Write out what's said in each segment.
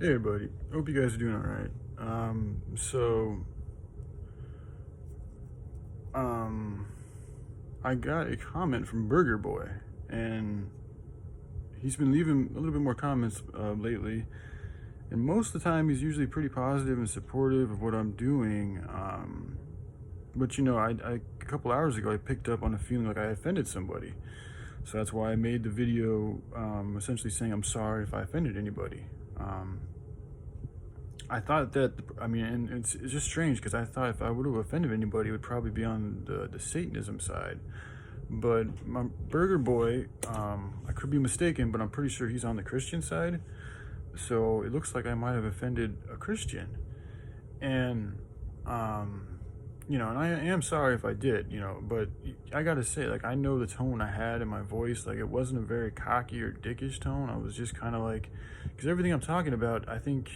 Hey everybody, hope you guys are doing all right. Um, I got a comment from Burger Boy, and he's been leaving a little bit more comments lately. And most of the time, he's usually pretty positive and supportive of what I'm doing. But a couple hours ago, I picked up on a feeling like I offended somebody. So that's why I made the video essentially saying I'm sorry if I offended anybody. I thought that, and it's just strange because I thought if I would have offended anybody, it would probably be on the Satanism side. But my Burger Boy, I could be mistaken, but I'm pretty sure he's on the Christian side. So it looks like I might have offended a Christian. And, and I am sorry if I did, but I gotta say, like, I know the tone I had in my voice. Like, it wasn't a very cocky or dickish tone. I was just kind of like, because everything I'm talking about, I think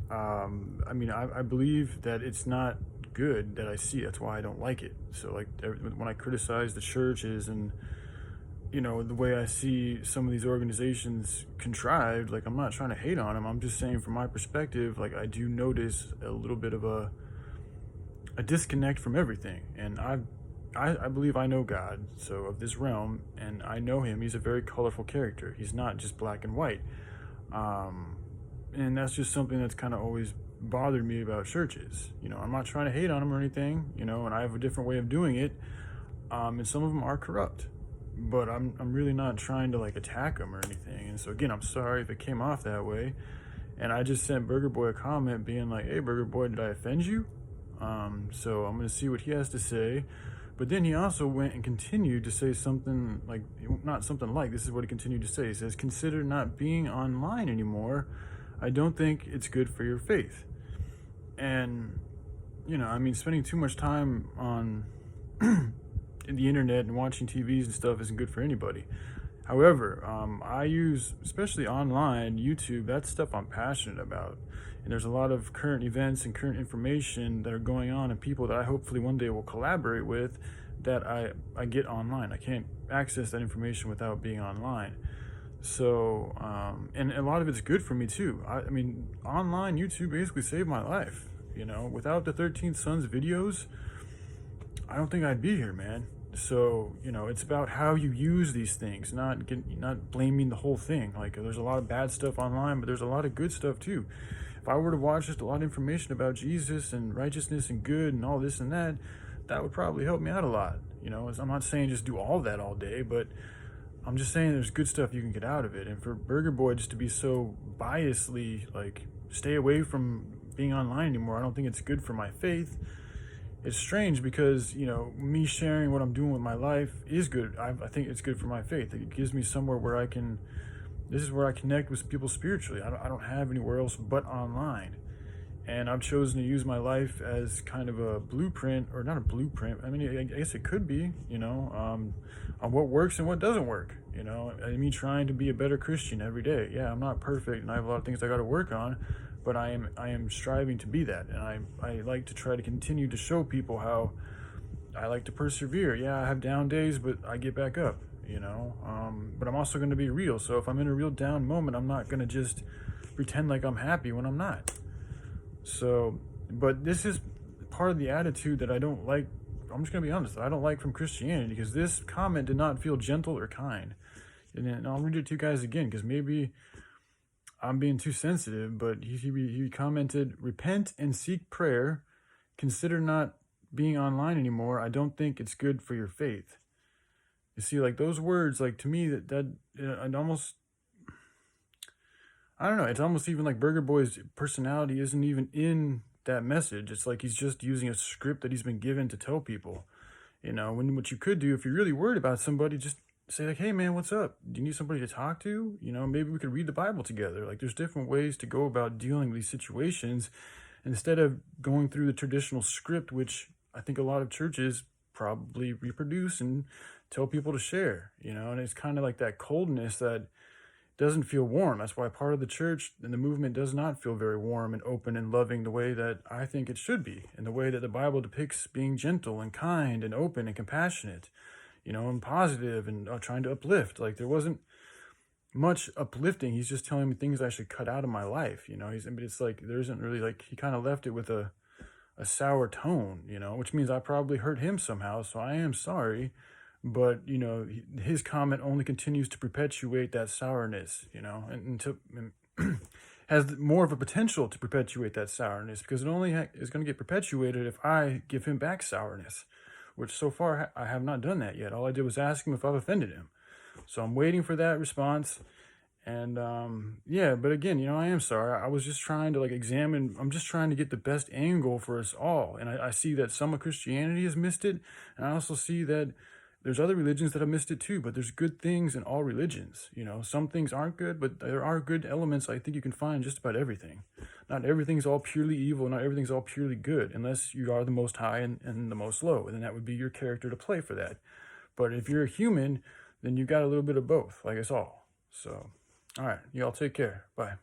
I believe that it's not good that I see. That's why I don't like it. So, like, when I criticize the churches and, the way I see some of these organizations contrived, like, I'm not trying to hate on them. I'm just saying from my perspective, like, I do notice a little bit of a disconnect from everything. And I believe I know God, so of this realm, and I know him. He's a very colorful character. He's not just black and white. And that's just something that's kind of always bothered me about churches. I'm not trying to hate on them or anything, and I have a different way of doing it. And some of them are corrupt, but I'm really not trying to like attack them or anything. And so again, I'm sorry if it came off that way. And I just sent Burger Boy a comment being like, "Hey, Burger Boy, did I offend you?" So I'm going to see what he has to say. But then he also went and continued to say something like, not something like, this is what he continued to say. He says, "Consider not being online anymore. I don't think it's good for your faith." And, spending too much time on the internet and watching TVs and stuff isn't good for anybody. However, I use, especially online, YouTube. That's stuff I'm passionate about. And there's a lot of current events and current information that are going on and people that I hopefully one day will collaborate with that I get online. I can't access that information without being online. So, and a lot of it's good for me too. Online YouTube basically saved my life. Without the 13th Sons videos, I don't think I'd be here, man. So, it's about how you use these things, not blaming the whole thing. Like, there's a lot of bad stuff online, but there's a lot of good stuff too. If I were to watch just a lot of information about Jesus and righteousness and good and all this and that, that would probably help me out a lot. I'm not saying just do all that all day, but I'm just saying there's good stuff you can get out of it. And for Burger Boy just to be so biasly like, stay away from being online anymore, I don't think it's good for my faith. It's strange because, me sharing what I'm doing with my life is good. I think it's good for my faith. It gives me somewhere where this is where I connect with people spiritually. I don't have anywhere else but online. And I've chosen to use my life as kind of a blueprint, or not a blueprint. I guess it could be, on what works and what doesn't work, and me trying to be a better Christian every day. Yeah, I'm not perfect and I have a lot of things I got to work on, but I am striving to be that. And I like to try to continue to show people how I like to persevere. Yeah, I have down days, but I get back up, but I'm also going to be real. So if I'm in a real down moment, I'm not going to just pretend like I'm happy when I'm not. So, but this is part of the attitude that I don't like. I'm just going to be honest. I don't like from Christianity, because this comment did not feel gentle or kind. And I'll read it to you guys again, because maybe I'm being too sensitive, but he commented, "Repent and seek prayer. Consider not being online anymore. I don't think it's good for your faith." You see, like, those words, like, to me, that it almost, I don't know, it's almost even like Burger Boy's personality isn't even in that message. It's like he's just using a script that he's been given to tell people. When what you could do, if you're really worried about somebody, just say like, "Hey man, what's up? Do you need somebody to talk to? Maybe we could read the Bible together." Like, there's different ways to go about dealing with these situations instead of going through the traditional script, which I think a lot of churches probably reproduce and tell people to share, and it's kind of like that coldness that doesn't feel warm. That's why part of the church and the movement does not feel very warm and open and loving the way that I think it should be, and the way that the Bible depicts being gentle and kind and open and compassionate, and positive and trying to uplift. Like, there wasn't much uplifting. He's just telling me things I should cut out of my life, you know. But it's like there isn't really, like, he kind of left it with a sour tone, you know, which means I probably hurt him somehow. So I am sorry, but you know, his comment only continues to perpetuate that sourness, you know, and has more of a potential to perpetuate that sourness, because it only is going to get perpetuated if I give him back sourness, which so far I have not done that yet. All I did was ask him if I've offended him. So I'm waiting for that response. And yeah, but again, you know, I am sorry. I was just trying to, like, examine, I'm just trying to get the best angle for us all. And I see that some of Christianity has missed it. And I also see that there's other religions that have missed it too. But there's good things in all religions. You know, some things aren't good, but there are good elements I think you can find just about everything. Not everything's all purely evil. Not everything's all purely good, unless you are the most high and the most low. And then that would be your character to play for that. But if you're a human, then you got a little bit of both, like us all. So, all right, y'all take care. Bye.